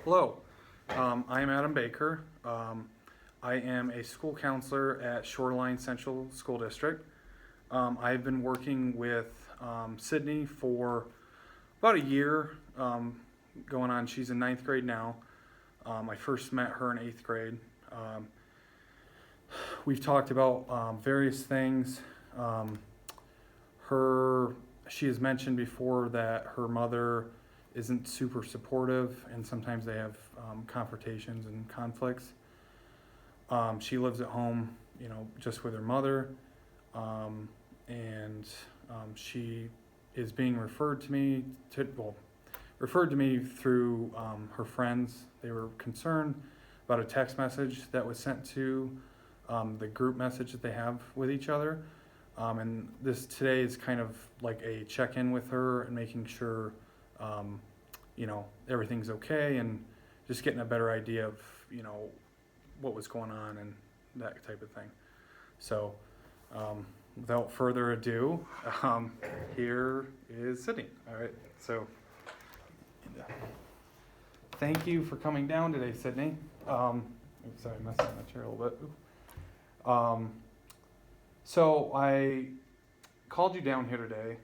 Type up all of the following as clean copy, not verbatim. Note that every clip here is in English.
Hello, I am Adam Baker. I am a school counselor at Shoreline Central School District. I've been working with Sydney for about a year going on. She's in ninth grade now. I first met her in eighth grade. We've talked about various things. She has mentioned before that her mother isn't super supportive, and sometimes they have confrontations and conflicts. She lives at home, just with her mother, and she is being referred to me through her friends. They were concerned about a text message that was sent to the group message that they have with each other. And this today is kind of like a check-in with her and making sure, everything's okay, and just getting a better idea of, what was going on and that type of thing. So, without further ado, here is Sydney. All right. So, thank you for coming down today, Sydney. Sorry, I messed up my chair a little bit. So I called you down here today.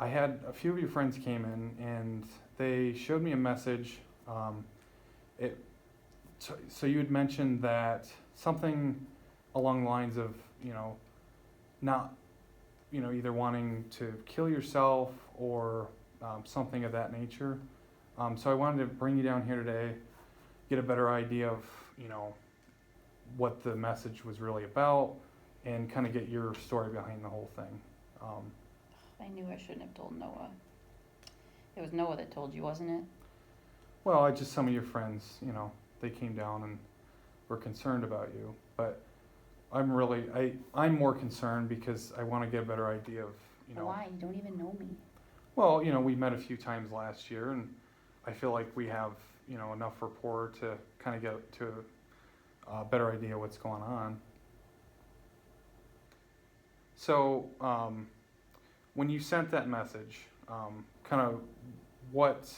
I had a few of your friends came in and they showed me a message. So you had mentioned that something along the lines of, not, either wanting to kill yourself or something of that nature. So I wanted to bring you down here today, get a better idea of, what the message was really about, and kind of get your story behind the whole thing. I knew I shouldn't have told Noah. It was Noah that told you, wasn't it? Well, just some of your friends, they came down and were concerned about you. But I'm more concerned because I want to get a better idea of, Why? You don't even know me. Well, we met a few times last year, and I feel like we have, enough rapport to kind of get to a better idea what's going on. So, when you sent that message, kind of what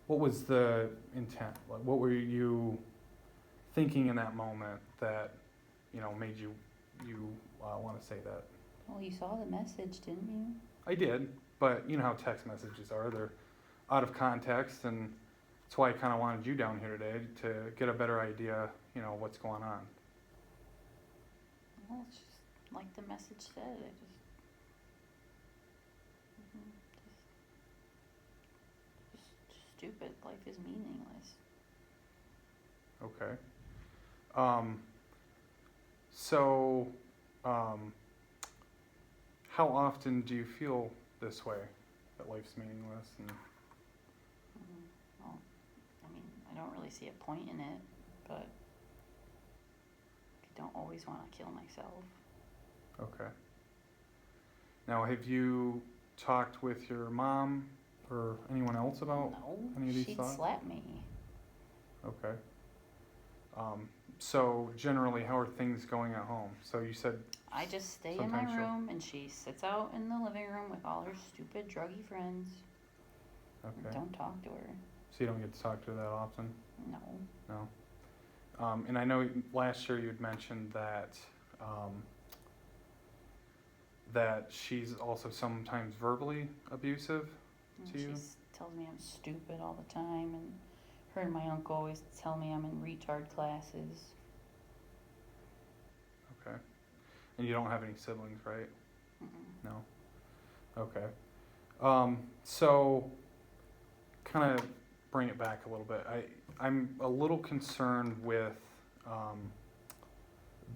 was the intent? Like, what were you thinking in that moment that, made you want to say that? Well, you saw the message, didn't you? I did, but you know how text messages are. They're out of context, and that's why I kind of wanted you down here today to get a better idea, what's going on. Well, it's just like the message said. Just stupid. Life is meaningless. Okay. So, how often do you feel this way, that life's meaningless? And Well, I don't really see a point in it, but I don't always want to kill myself. okay. Now, have you talked with your mom or anyone else about any of these she'd thoughts? slap me. Okay. So generally, how are things going at home? So you said I just stay in my room and she sits out in the living room with all her stupid druggy friends. okay. Don't talk to her. So you don't get to talk to her that often? No. No. And I know last year you had mentioned that that she's also sometimes verbally abusive to you? She tells me I'm stupid all the time, and her and my uncle always tell me I'm in retard classes. Okay. And you don't have any siblings, right? Mm-mm. No. Okay. So kind of bring it back a little bit. I'm a little concerned with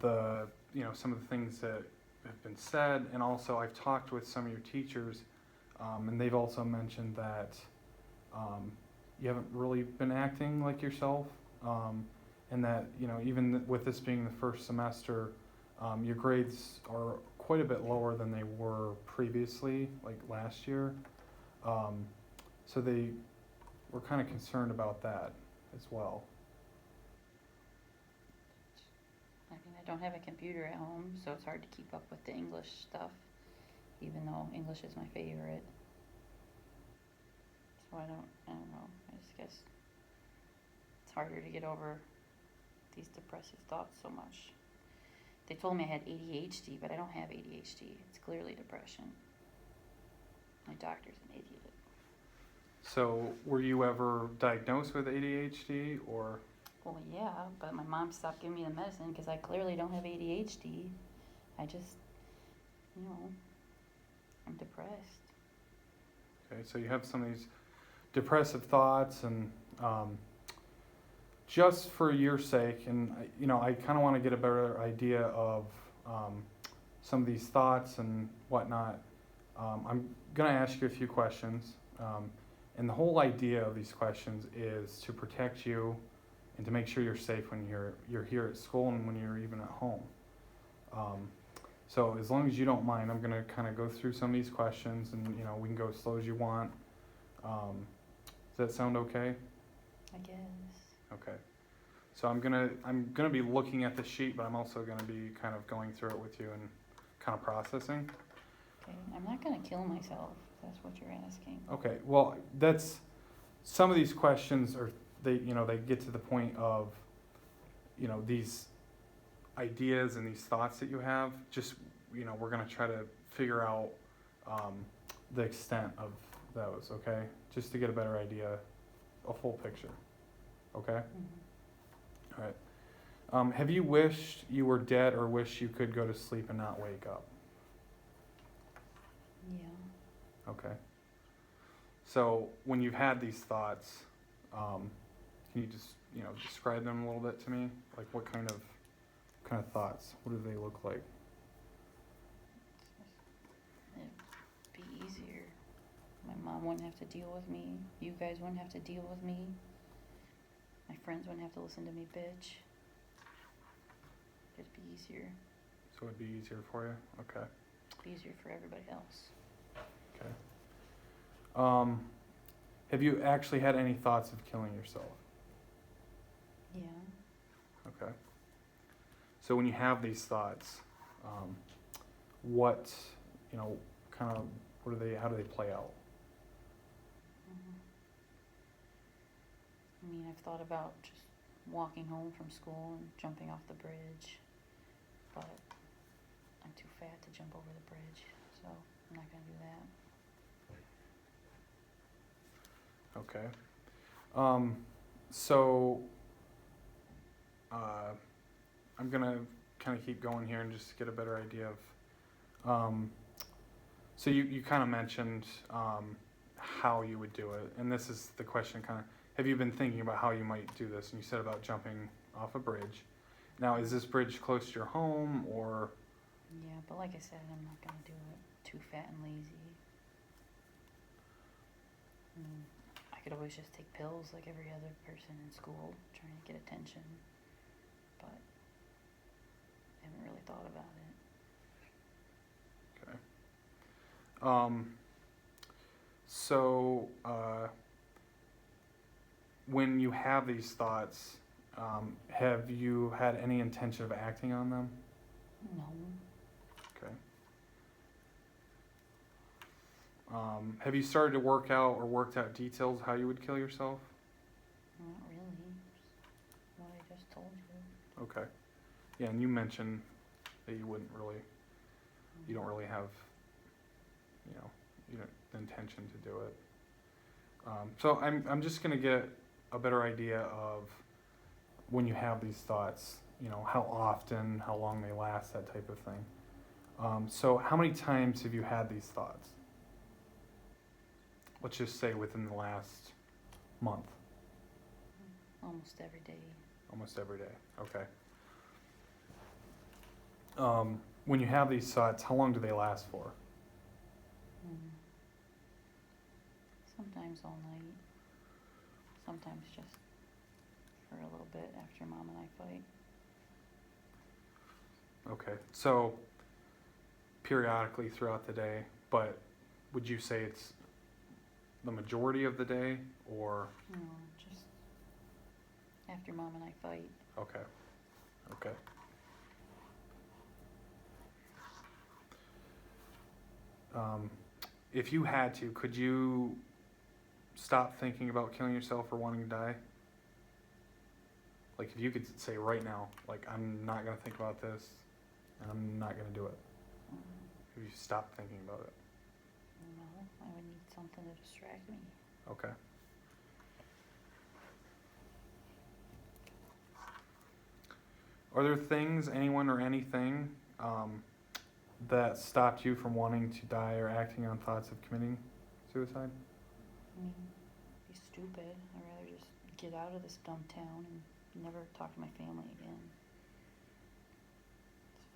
the some of the things that have been said, and also I've talked with some of your teachers, and they've also mentioned that you haven't really been acting like yourself, and that even with this being the first semester, your grades are quite a bit lower than they were previously, like last year. So they were kind of concerned about that as well. I don't have a computer at home, so it's hard to keep up with the English stuff, even though English is my favorite. So I don't know. I just guess it's harder to get over these depressive thoughts so much. They told me I had ADHD, but I don't have ADHD. It's clearly depression. My doctor's an idiot. So, were you ever diagnosed with ADHD, or? Well, yeah, but my mom stopped giving me the medicine because I clearly don't have ADHD. I just, I'm depressed. Okay, so you have some of these depressive thoughts, and just for your sake, and I kind of want to get a better idea of some of these thoughts and whatnot. I'm going to ask you a few questions, and the whole idea of these questions is to protect you and to make sure you're safe when you're here at school and when you're even at home. So as long as you don't mind, I'm going to kind of go through some of these questions, and we can go as slow as you want. Does that sound okay? I guess. Okay. So I'm gonna be looking at the sheet, but I'm also gonna be kind of going through it with you and kind of processing. Okay. I'm not gonna kill myself. If that's what you're asking. Okay. Well, that's some of these questions are they get to the point of these ideas and these thoughts that you have. Just we're gonna try to figure out the extent of those. Okay. Just to get a better idea, a full picture. Okay. Mm-hmm. All right. Have you wished you were dead or wish you could go to sleep and not wake up? Yeah. Okay. So when you've had these thoughts, can you just describe them a little bit to me? Like what kind of thoughts? What do they look like? It'd be easier. My mom wouldn't have to deal with me. You guys wouldn't have to deal with me. My friends wouldn't have to listen to me bitch. It'd be easier. So it'd be easier for you? Okay. It'd be easier for everybody else. Okay. Have you actually had any thoughts of killing yourself? Yeah. Okay. So when you have these thoughts, what, kind of, how do they play out? Mm-hmm. I mean, I've thought about just walking home from school and jumping off the bridge, but I'm too fat to jump over the bridge, so I'm not gonna do that. Okay. So I'm gonna kind of keep going here and just get a better idea of. So you kind of mentioned how you would do it, and this is the question. Kind of, have you been thinking about how you might do this? And you said about jumping off a bridge. Now, is this bridge close to your home, or? Yeah, but like I said, I'm not gonna do it. Too fat and lazy. I mean, I could always just take pills like every other person in school, trying to get attention, but I haven't really thought about it. Okay. So when you have these thoughts, have you had any intention of acting on them? No. Okay. Have you started to work out or worked out details how you would kill yourself? Not really. Just what I just told you. Okay. Yeah, and you mentioned that you don't really have, the intention to do it. So I'm just gonna get a better idea of when you have these thoughts, how often, how long they last, that type of thing. So how many times have you had these thoughts? Let's just say within the last month. Almost every day. Almost every day. Okay. When you have these thoughts, how long do they last for? Sometimes all night. Sometimes just for a little bit after Mom and I fight. Okay. So periodically throughout the day, but would you say it's the majority of the day, or? No, just after Mom and I fight. Okay. Okay. If you had to, could you stop thinking about killing yourself or wanting to die? Like, if you could say right now, like, I'm not gonna think about this, and I'm not gonna do it. If you stop thinking about it. No, I would need something to distract me. Okay. Are there things, anyone or anything, that stopped you from wanting to die or acting on thoughts of committing suicide? I mean, be stupid. I'd rather just get out of this dumb town and never talk to my family again.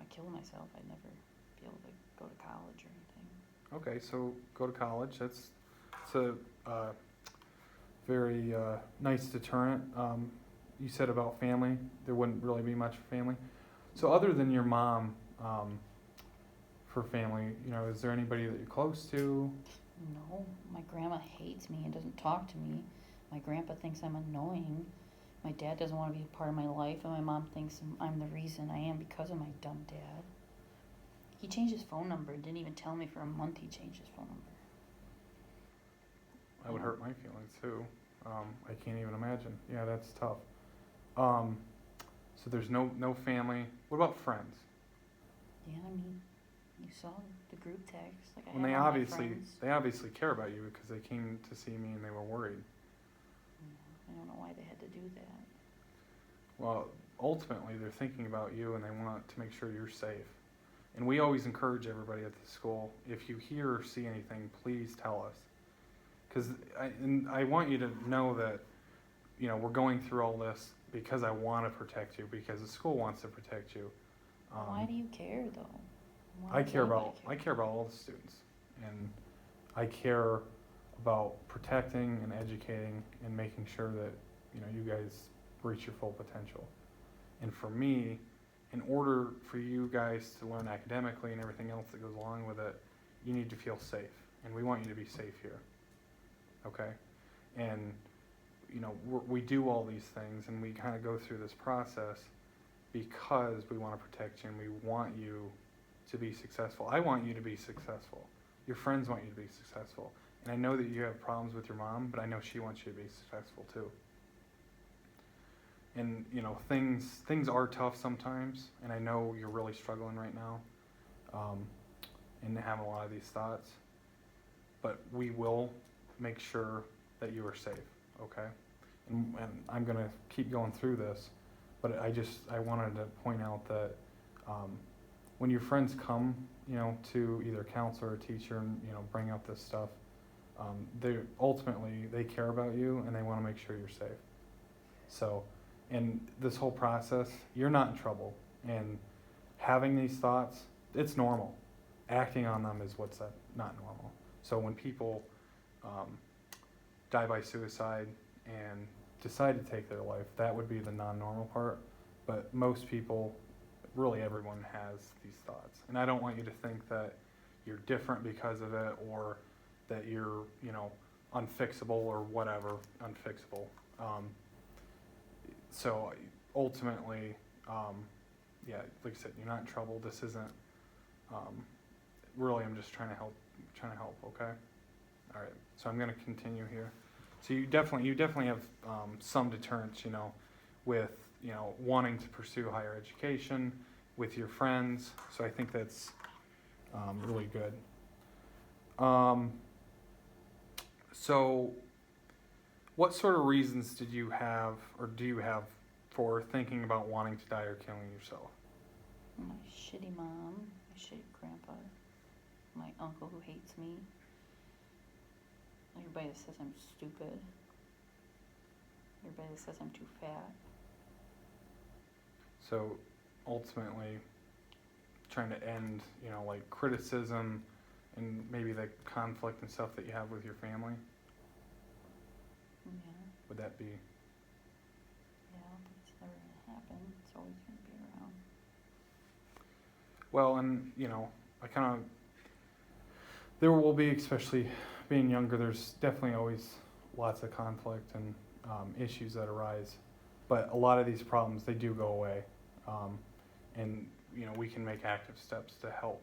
If I killed myself, I'd never be able to go to college or anything. Okay, so go to college. It's a very nice deterrent. You said about family, there wouldn't really be much family. So other than your mom, for family, is there anybody that you're close to? No, my grandma hates me and doesn't talk to me. My grandpa thinks I'm annoying. My dad doesn't want to be a part of my life, and my mom thinks I'm the reason I am because of my dumb dad. He changed his phone number and didn't even tell me for a month he changed his phone number. That would hurt my feelings too. I can't even imagine. Yeah, that's tough. So there's no family. What about friends? Yeah, I mean, you saw the group text. Like, When I they have all my obviously friends. care about you because they came to see me and they were worried. I don't know why they had to do that. Well, ultimately they're thinking about you and they want to make sure you're safe. And we always encourage everybody at the school, if you hear or see anything, please tell us. Because I want you to know that, we're going through all this because I want to protect you, because the school wants to protect you. Why do you care though? Why I does care anybody about all the students, and I care about protecting and educating and making sure that you guys reach your full potential. And for me, in order for you guys to learn academically and everything else that goes along with it, you need to feel safe, and we want you to be safe here. Okay, and we do all these things, and we kind of go through this process because we want to protect you and we want you to be successful. I want you to be successful. Your friends want you to be successful. And I know that you have problems with your mom, but I know she wants you to be successful too. And things are tough sometimes, and I know you're really struggling right now, and have a lot of these thoughts. But we will make sure that you are safe, okay? And I'm gonna keep going through this, but I wanted to point out that when your friends come, to either a counselor or teacher and bring up this stuff, they care about you and they want to make sure you're safe. So, and this whole process, you're not in trouble, and having these thoughts, it's normal. Acting on them is what's not normal. So when people die by suicide and decide to take their life, that would be the non-normal part. But most people, really everyone, has these thoughts. And I don't want you to think that you're different because of it, or that you're, unfixable or whatever, unfixable. So ultimately, like I said, you're not in trouble. This isn't, really, I'm just trying to help, okay? All right, so I'm gonna continue here. So you definitely have some deterrence, with, wanting to pursue higher education with your friends. So I think that's really good. So what sort of reasons did you have, or do you have, for thinking about wanting to die or killing yourself? My shitty mom, my shitty grandpa, my uncle who hates me, everybody that says I'm stupid, everybody that says I'm too fat. So ultimately, trying to end, like criticism and maybe the conflict and stuff that you have with your family. Yeah. Would that be? Yeah, but it's never gonna happen. It's always gonna be around. Well, and there will be, especially being younger, there's definitely always lots of conflict and issues that arise. But a lot of these problems, they do go away. And we can make active steps to help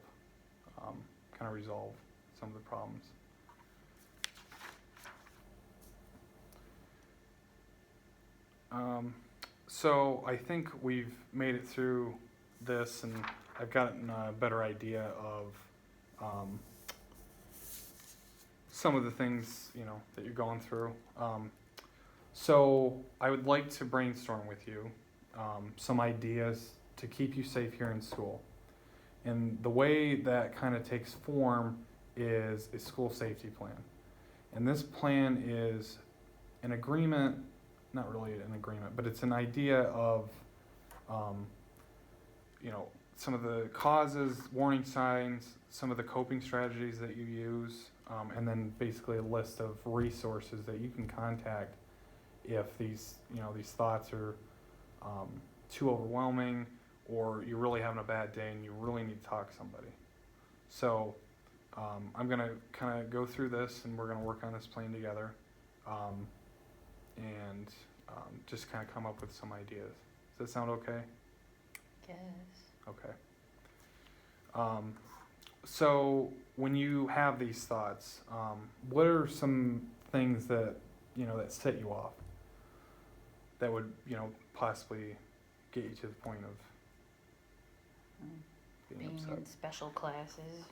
kind of resolve some of the problems. So I think we've made it through this, and I've gotten a better idea of um, some of the things that you're going through. So I would like to brainstorm with you some ideas to keep you safe here in school. And the way that kind of takes form is a school safety plan. And this plan is an agreement, not really an agreement, but it's an idea of, some of the causes, warning signs, some of the coping strategies that you use, and then basically a list of resources that you can contact if these thoughts are too overwhelming, or you're really having a bad day and you really need to talk to somebody. So I'm going to kind of go through this, and we're going to work on this plan together, and just kind of come up with some ideas. Does that sound okay? Guess. Okay. So when you have these thoughts, what are some things that that set you off, that would possibly get you to the point of being Being upset? in special classes.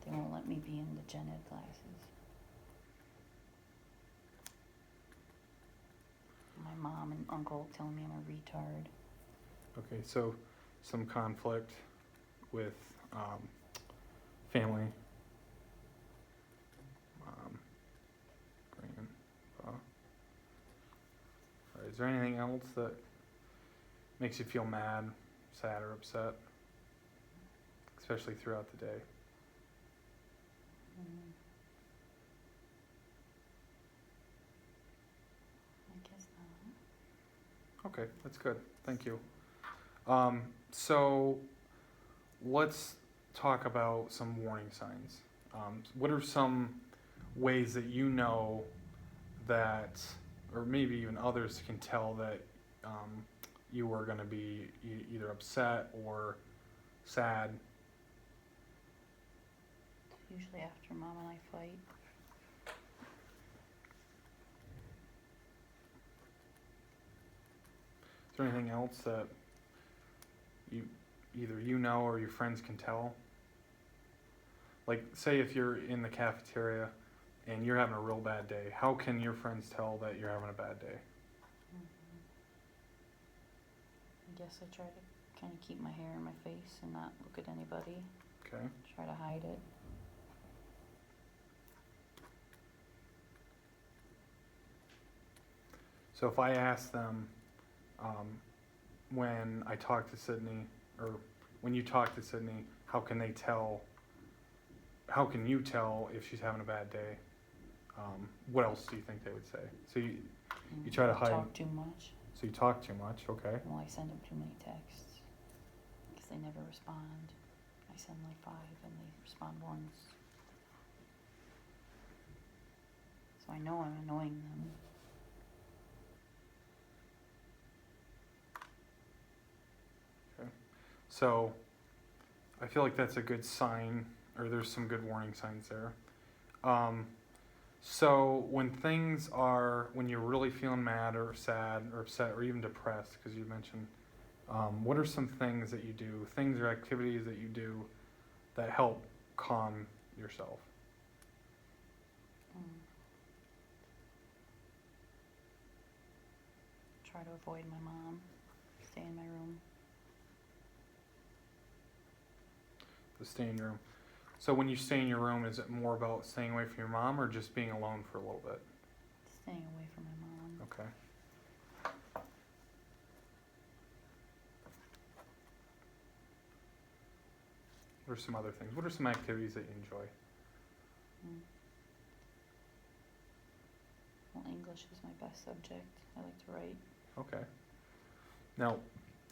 They won't let me be in the gen ed classes. My mom and uncle telling me I'm a retard. Okay, so some conflict with family. Grandpa. Is there anything else that makes you feel mad, sad, or upset, especially throughout the day? I guess not. Okay, that's good. Thank you. So let's talk about some warning signs. What are some ways that that, or maybe even others can tell that you are going to be either upset or sad? Usually after mom and I fight. Is there anything else that either or your friends can tell? Like, say if you're in the cafeteria and you're having a real bad day, how can your friends tell that you're having a bad day? I guess I try to kind of keep my hair in my face and not look at anybody. Okay. Try to hide it. So if I ask them, when I talk to Sydney, or when you talk to Sydney, how can you tell if she's having a bad day? What else do you think they would say? So you try to hide. Talk too much. So you talk too much, okay. Well, I send them too many texts because they never respond. I send like 5 and they respond once. So I know I'm annoying them. So I feel like that's a good sign, or there's some good warning signs there. So when you're really feeling mad or sad or upset or even depressed, because you mentioned, what are some things that you do, things or activities that you do that help calm yourself? Try to avoid my mom. Stay in my room. To stay in your room. So when you stay in your room, is it more about staying away from your mom or just being alone for a little bit? Staying away from my mom. Okay. What are some other things? What are some activities that you enjoy? Well, English is my best subject. I like to write. Okay. Now,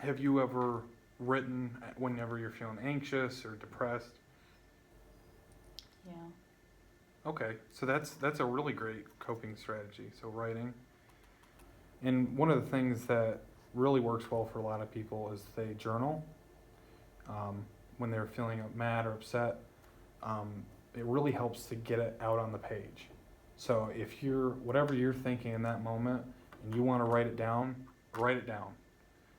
have you ever written whenever you're feeling anxious or depressed? Yeah. Okay, so that's a really great coping strategy. So writing. And one of the things that really works well for a lot of people is they journal. When they're feeling mad or upset, it really helps to get it out on the page. So if whatever you're thinking in that moment and you want to write it down,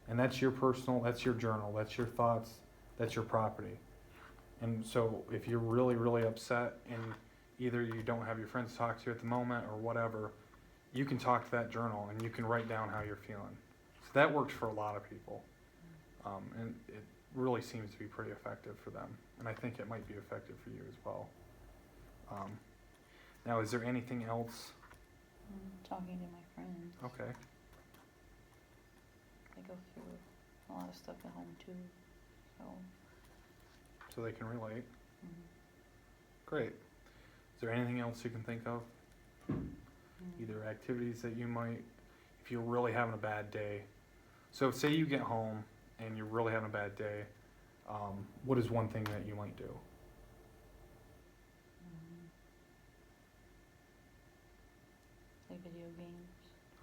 And that's your personal, that's your journal, that's your thoughts, that's your property. And so if you're really, really upset and either you don't have your friends to talk to at the moment or whatever, you can talk to that journal and you can write down how you're feeling. So that works for a lot of people. And it really seems to be pretty effective for them. And I think it might be effective for you as well. Now, is there anything else? Talking to my friends. Okay. I go through a lot of stuff at home too, so. So they can relate. Mhm. Great. Is there anything else you can think of? Either activities that you might, if you're really having a bad day. So say you get home and you're really having a bad day, what is one thing that you might do? Play video games.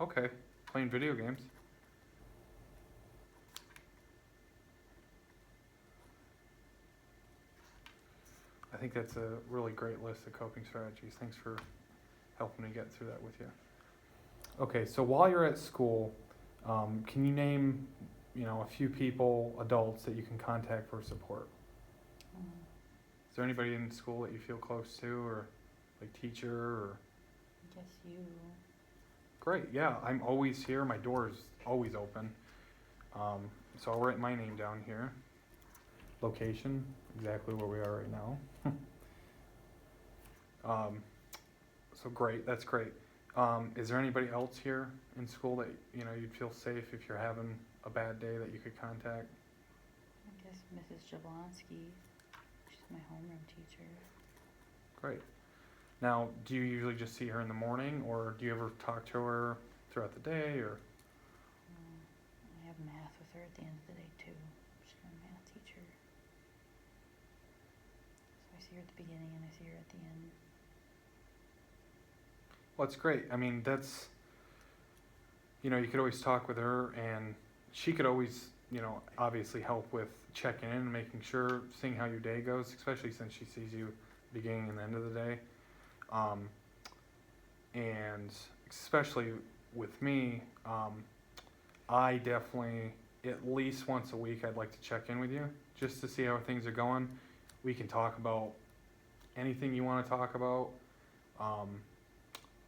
Okay, playing video games. I think that's a really great list of coping strategies. Thanks for helping me get through that with you. Okay, so while you're at school, can you name, a few people, adults that you can contact for support? Is there anybody in school that you feel close to, or like teacher, or? I guess you. Great, yeah, I'm always here. My door is always open. So I'll write my name down here. Location, exactly where we are right now. So great, that's great. Is there anybody else here in school that, you'd feel safe if you're having a bad day that you could contact? I guess Mrs. Jablonski. She's my homeroom teacher. Great. Now, do you usually just see her in the morning, or do you ever talk to her throughout the day, or? I have math with her at the end of the day too. She's my math teacher. So I see her at the beginning and I see her at the end. Well, that's great. I mean, that's, you could always talk with her, and she could always, obviously help with checking in and making sure, seeing how your day goes, especially since she sees you beginning and end of the day. And especially with me, I definitely, at least once a week, I'd like to check in with you just to see how things are going. We can talk about anything you want to talk about,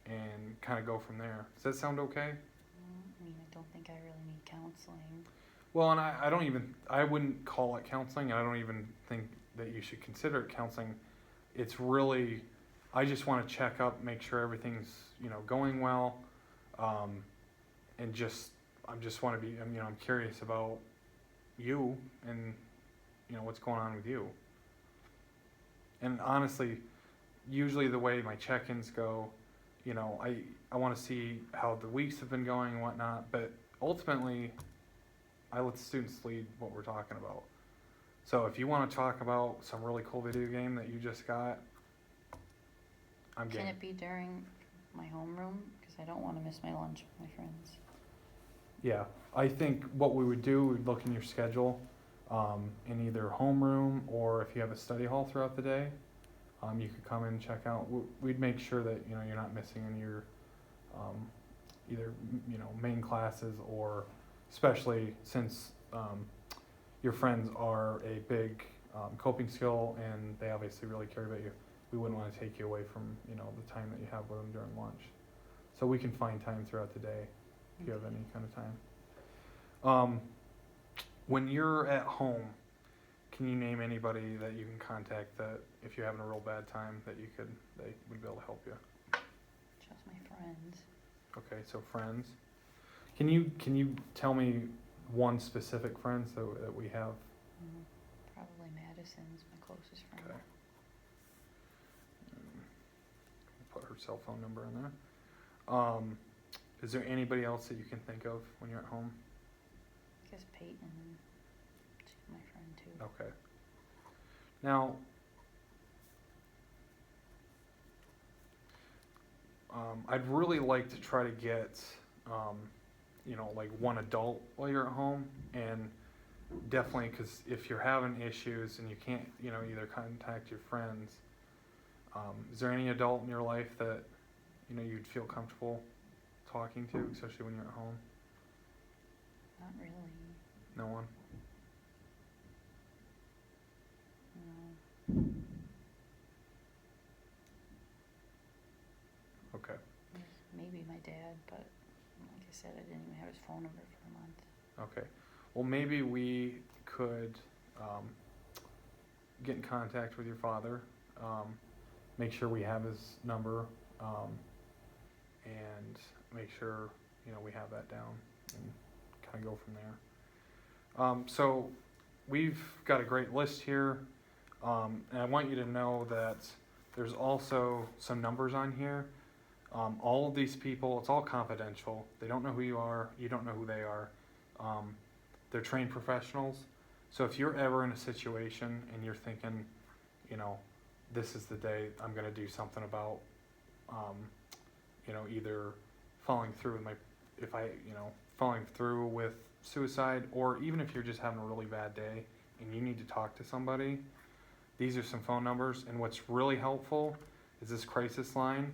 and kind of go from there. Does that sound okay? I don't think I really need counseling. Well, and I wouldn't call it counseling. I don't even think that you should consider it counseling. It's really, I just want to check up, make sure everything's, going well. And I just want to be, I'm curious about you and, what's going on with you. And honestly, usually the way my check-ins go, I want to see how the weeks have been going and whatnot, but ultimately, I let the students lead what we're talking about. So if you want to talk about some really cool video game that you just got, I'm game. Can it be during my homeroom? Because I don't want to miss my lunch with my friends. Yeah, I think what we would do, we'd look in your schedule, in either homeroom or if you have a study hall throughout the day, you could come in and check out. We'd make sure that, you're not missing any of your, either, main classes, or especially since, your friends are a big, coping skill and they obviously really care about you. We wouldn't want to take you away from, the time that you have with them during lunch. So we can find time throughout the day if you have any kind of time. When you're at home, can you name anybody that you can contact that if you're having a real bad time that they would be able to help you? Just my friends. Okay, so friends. Can you tell me one specific friend that we have? Probably Madison's my closest friend. Okay. Put her cell phone number in there. Is there anybody else that you can think of when you're at home? I guess Peyton. She's my friend too. Okay. Now, I'd really like to try to get, like one adult while you're at home, and definitely, because if you're having issues and you can't, either contact your friends, is there any adult in your life that, you'd feel comfortable talking to, especially when you're at home? Not really. No one? No. Okay. Maybe my dad, but like I said, I didn't even have his phone number for a month. Okay. Well, maybe we could get in contact with your father, make sure we have his number, and make sure, we have that down and kind of go from there. So we've got a great list here, and I want you to know that there's also some numbers on here. All of these people, it's all confidential. They don't know who you are. You don't know who they are. They're trained professionals. So if you're ever in a situation and you're thinking, this is the day I'm going to do something about, either falling through falling through with suicide, or even if you're just having a really bad day and you need to talk to somebody, these are some phone numbers. And what's really helpful is this crisis line,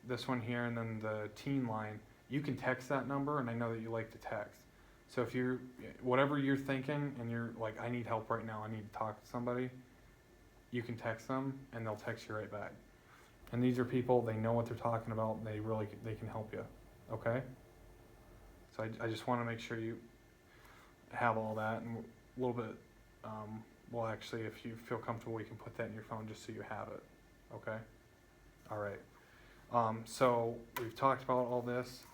this one here, and then the teen line. You can text that number, and I know that you like to text. So if whatever you're thinking and you're like, I need help right now, I need to talk to somebody, you can text them and they'll text you right back. And these are people, they know what they're talking about, and they can help you, okay? So I just want to make sure you have all that, and a little bit, well actually, if you feel comfortable, we can put that in your phone just so you have it, okay? All right. So we've talked about all this.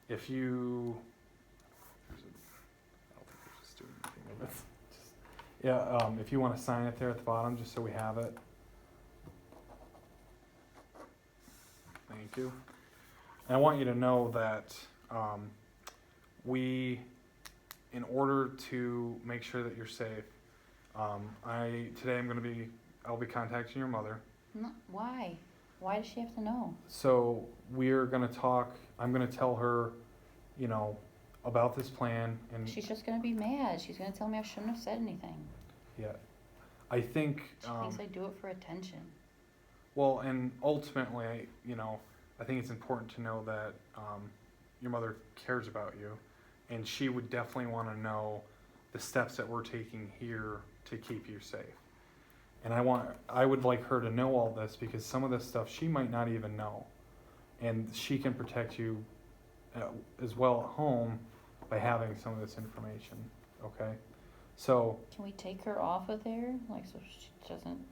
If you, I don't think there's a student thing of it. If you want to sign it there at the bottom, just so we have it. Thank you. And I want you to know that in order to make sure that you're safe, I'll be contacting your mother. No, why? Why does she have to know? So we're going to talk, I'm going to tell her, about this plan. And She's just going to be mad. She's going to tell me I shouldn't have said anything. yeah, I think... She thinks I do it for attention. Well, and ultimately, I think it's important to know that your mother cares about you, and she would definitely want to know the steps that we're taking here to keep you safe. And I would like her to know all this, because some of this stuff she might not even know, and she can protect you as well at home by having some of this information. Okay, so Can we take her off of there? Like, so she doesn't.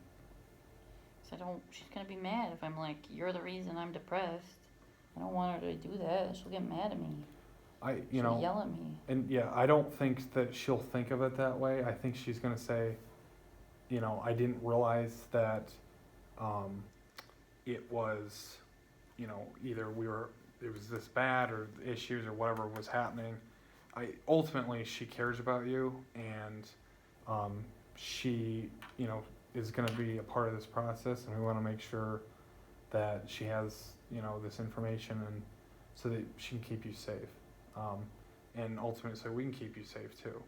She's gonna be mad if I'm like, you're the reason I'm depressed. I don't want her to do that. She'll get mad at me. She'll yell at me. And yeah, I don't think that she'll think of it that way. I think she's gonna say, I didn't realize that it was, either it was this bad, or issues, or whatever was happening. Ultimately, she cares about you, and she, is going to be a part of this process, and we want to make sure that she has, this information, and so that she can keep you safe, and ultimately so we can keep you safe too.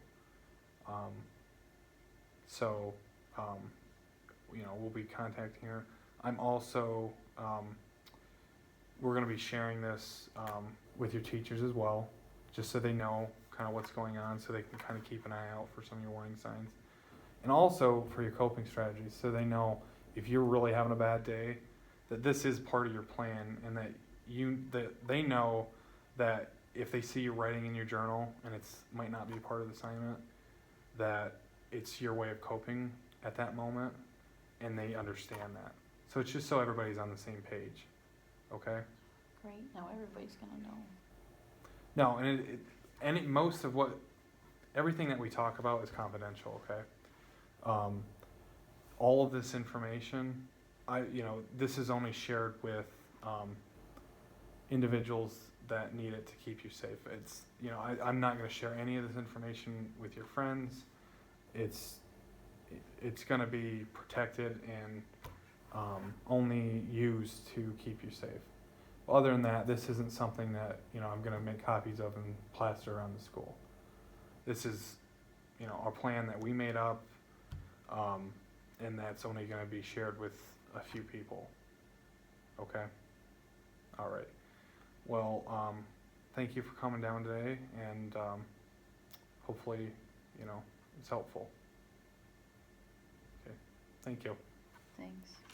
We'll be contacting her. I'm also, we're going to be sharing this with your teachers as well, just so they know kind of what's going on, so they can kind of keep an eye out for some of your warning signs. And also for your coping strategies, so they know if you're really having a bad day, that this is part of your plan, and that they know that if they see you writing in your journal, and might not be a part of the assignment, that it's your way of coping at that moment, and they understand that. So it's just so everybody's on the same page, okay? Great, now everybody's gonna know. No, and everything that we talk about is confidential, okay? All of this information, this is only shared with individuals that need it to keep you safe. It's, I'm not going to share any of this information with your friends. It's going to be protected and only used to keep you safe. Other than that, this isn't something that, I'm going to make copies of and plaster around the school. This is, our plan that we made up, and that's only going to be shared with a few people. Okay? All right. Well, thank you for coming down today, and hopefully, it's helpful. Okay, thank you. Thanks.